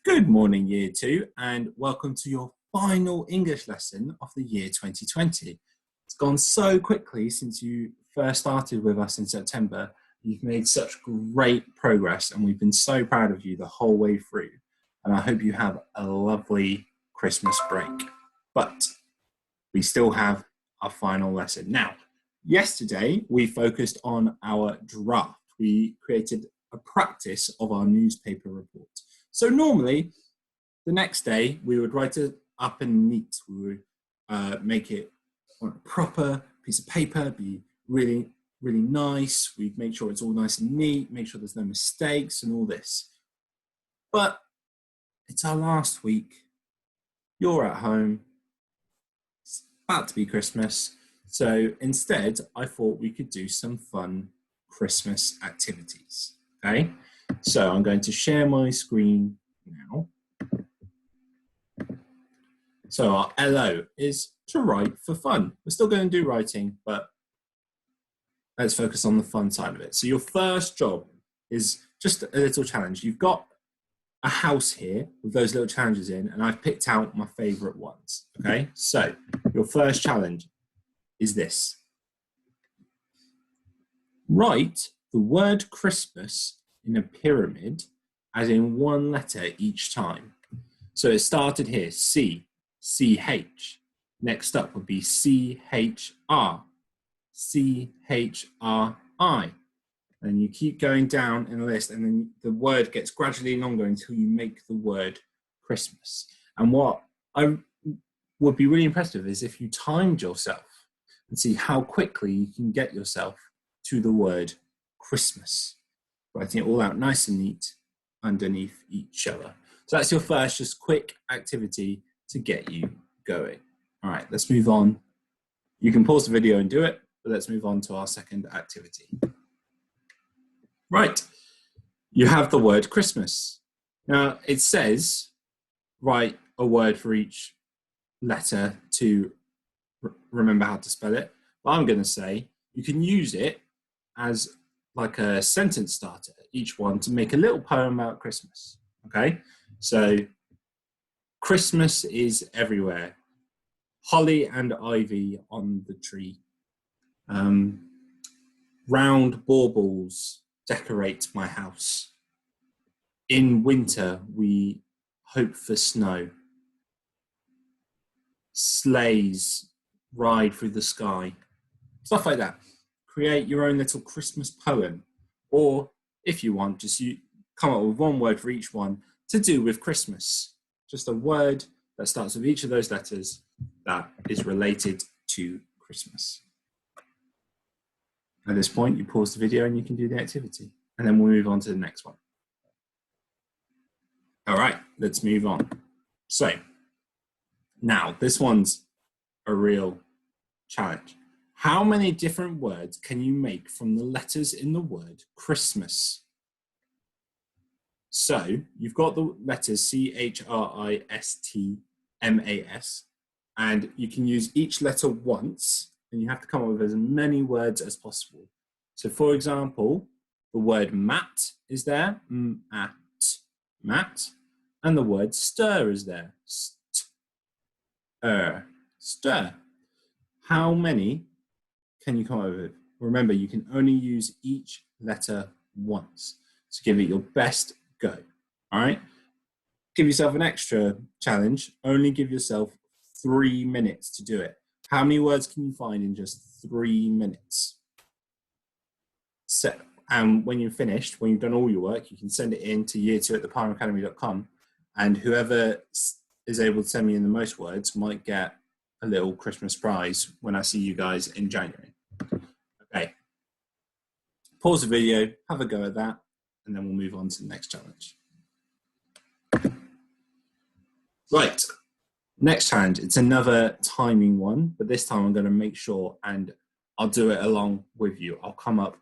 Good morning, Year 2, and welcome to your final English lesson of the year 2020. It's gone so quickly since you first started with us in September. You've made such great progress, and we've been so proud of you the whole way through. And I hope you have a lovely Christmas break. But we still have our final lesson. Now, yesterday we focused on our draft. We created a practice of our newspaper report. So normally, the next day, we would write it up in neat. We would make it on a proper piece of paper, be really, really nice. We'd make sure it's all nice and neat, make sure there's no mistakes and all this. But it's our last week. You're at home. It's about to be Christmas. So instead, I thought we could do some fun Christmas activities, okay? So I'm going to share my screen now. So our LO is to write for fun. We're still going to do writing, but let's focus on the fun side of it. So your first job is just a little challenge. You've got a house here with those little challenges in, and I've picked out my favorite ones, okay? So your first challenge is this. Write the word Christmas in a pyramid, as in one letter each time. So it started here, C, C-H. Next up would be C-H-R, C-H-R-I. And you keep going down in the list, and then the word gets gradually longer until you make the word Christmas. And what I would be really impressed with is if you timed yourself and see how quickly you can get yourself to the word Christmas. Writing it all out nice and neat underneath each other. So that's your first just quick activity to get you going. All right, let's move on. You can pause the video and do it, but let's move on to our second activity. Right, you have the word Christmas. Now it says write a word for each letter to remember how to spell it. But I'm going to say you can use it as like a sentence starter, each one, to make a little poem about Christmas, okay? So, Christmas is everywhere. Holly and ivy on the tree. Round baubles decorate my house. In winter, we hope for snow. Sleighs ride through the sky. Stuff like that. Create your own little Christmas poem, or if you want, just come up with one word for each one to do with Christmas. Just a word that starts with each of those letters that is related to Christmas. At this point, you pause the video and you can do the activity, and then we'll move on to the next one. All right, let's move on. So now this one's a real challenge. How many different words can you make from the letters in the word Christmas? So you've got the letters C-H-R-I-S-T-M-A-S, and you can use each letter once, and you have to come up with as many words as possible. So for example, the word mat is there, mat, and the word stir is there, stir. How many can you come up with? Remember, you can only use each letter once. So give it your best go, all right? Give yourself an extra challenge. Only give yourself 3 minutes to do it. How many words can you find in just 3 minutes? And when you're finished, when you've done all your work, you can send it in to year2@theparhamacademy.com, and whoever is able to send me in the most words might get a little Christmas prize when I see you guys in January. Okay, pause the video, have a go at that, and then we'll move on to the next challenge. Right, next challenge, it's another timing one, but this time I'm going to make sure, and I'll do it along with you. I'll come up,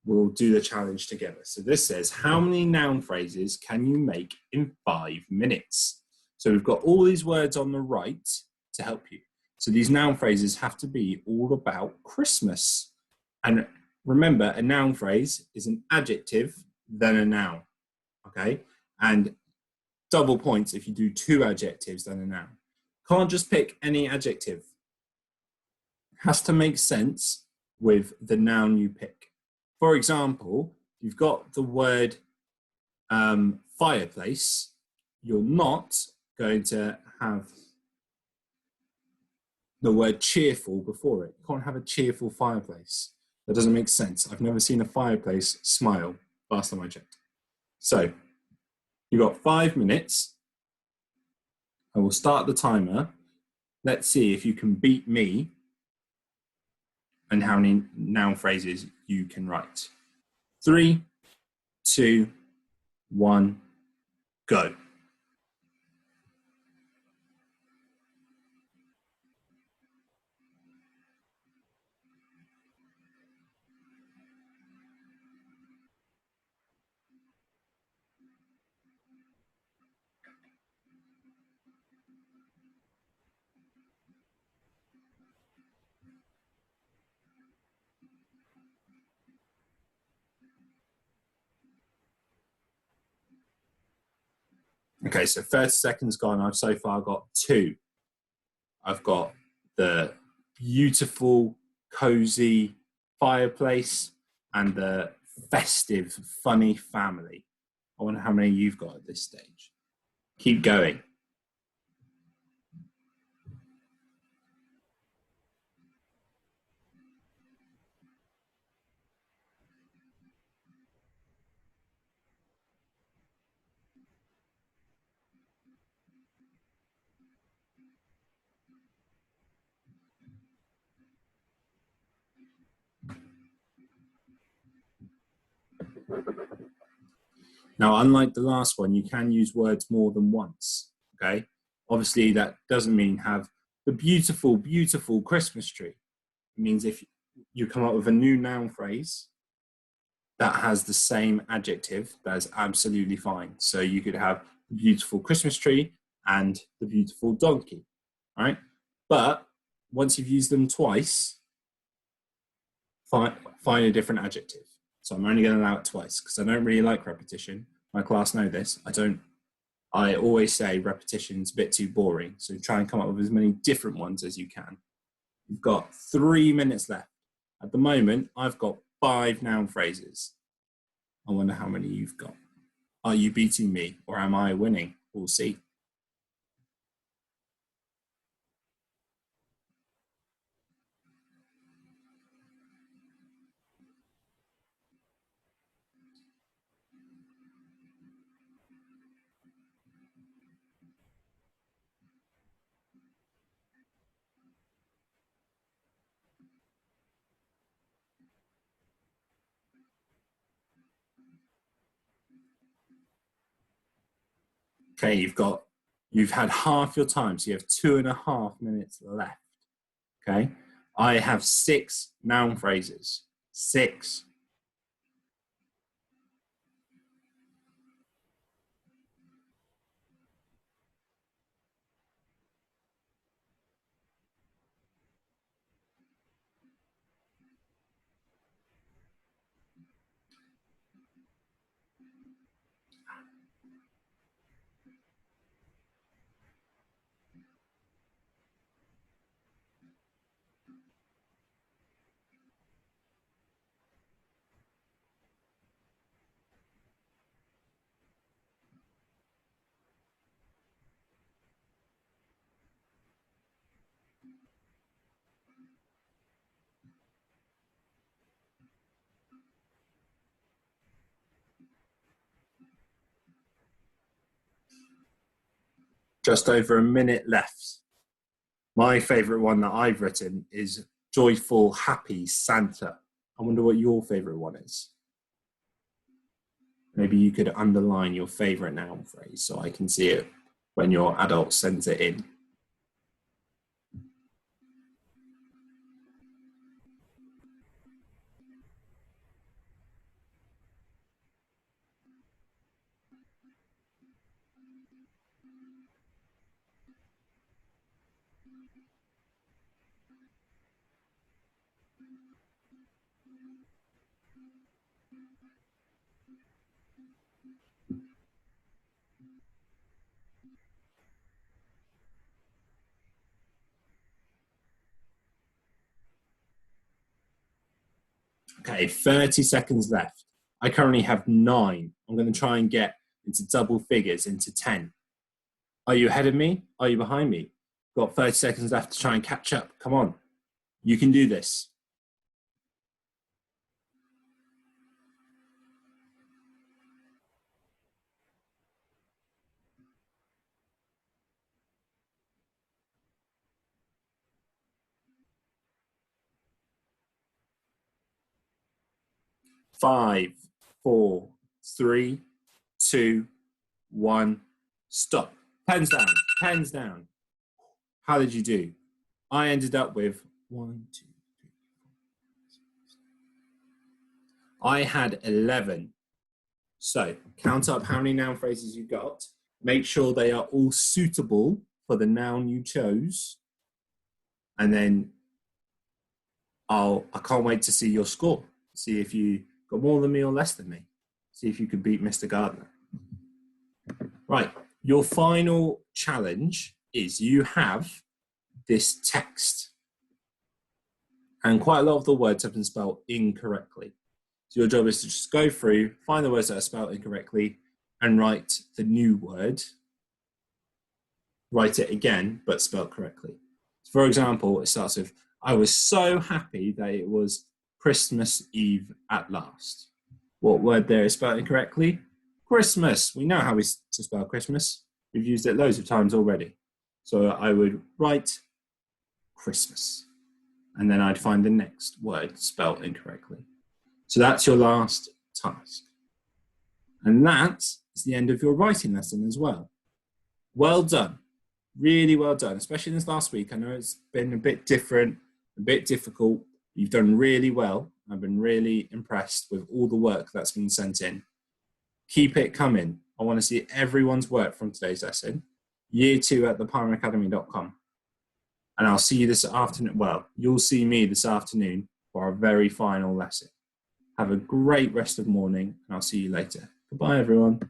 we'll do the challenge together. So this says, how many noun phrases can you make in 5 minutes? So we've got all these words on the right to help you. So these noun phrases have to be all about Christmas. And remember, a noun phrase is an adjective, then a noun, okay? And double points if you do 2 adjectives than a noun. Can't just pick any adjective. Has to make sense with the noun you pick. For example, you've got the word fireplace, you're not going to have the word cheerful before it. You can't have a cheerful fireplace. That doesn't make sense. I've never seen a fireplace smile last time I checked. So you've got 5 minutes. I will start the timer. Let's see if you can beat me and how many noun phrases you can write. 3, 2, 1, go. Okay, so 30 seconds gone. I've so far got 2. I've got the beautiful, cozy fireplace and the festive, funny family. I wonder how many you've got at this stage. Keep going. Now, unlike the last one, you can use words more than once, okay? Obviously, that doesn't mean have the beautiful, beautiful Christmas tree. It means if you come up with a new noun phrase that has the same adjective, that is absolutely fine. So you could have the beautiful Christmas tree and the beautiful donkey, right? But once you've used them twice, find a different adjective. So I'm only going to allow it twice because I don't really like repetition. My class know this. I always say repetition's a bit too boring. So try and come up with as many different ones as you can. You've got 3 minutes left. At the moment, I've got 5 noun phrases. I wonder how many you've got. Are you beating me or am I winning? We'll see. Okay, you've had half your time, so you have 2.5 minutes left. Okay, I have 6 noun phrases. 6. Just over a minute left. My favourite one that I've written is Joyful, Happy Santa. I wonder what your favourite one is. Maybe you could underline your favourite noun phrase so I can see it when your adult sends it in. Okay, 30 seconds left. I currently have 9. I'm going to try and get into double figures, into 10. Are you ahead of me? Are you behind me? Got 30 seconds left to try and catch up. Come on. You can do this. Five, 4, 3, 2, 1. Stop. Pens down. Pens down. How did you do? I ended up with 1, 2, 3, 4. I had 11. So count up how many noun phrases you got. Make sure they are all suitable for the noun you chose. And then I can't wait to see your score. See if you got more than me or less than me. See if you could beat Mr. Gardner. Right, your final challenge is you have this text. And quite a lot of the words have been spelled incorrectly. So your job is to just go through, find the words that are spelled incorrectly, and write the new word. Write it again, but spelled correctly. For example, it starts with, I was so happy that it was Christmas Eve at last. What word there is spelled incorrectly? Christmas. We know how to spell Christmas. We've used it loads of times already. So I would write Christmas. And then I'd find the next word spelled incorrectly. So that's your last task. And that is the end of your writing lesson as well. Well done. Really well done, especially this last week. I know it's been a bit different, a bit difficult. You've done really well. I've been really impressed with all the work that's been sent in. Keep it coming. I want to see everyone's work from today's lesson. Year 2 at theparhamacademy.com. And I'll see you this afternoon. Well, you'll see me this afternoon for our very final lesson. Have a great rest of morning, and I'll see you later. Goodbye, everyone.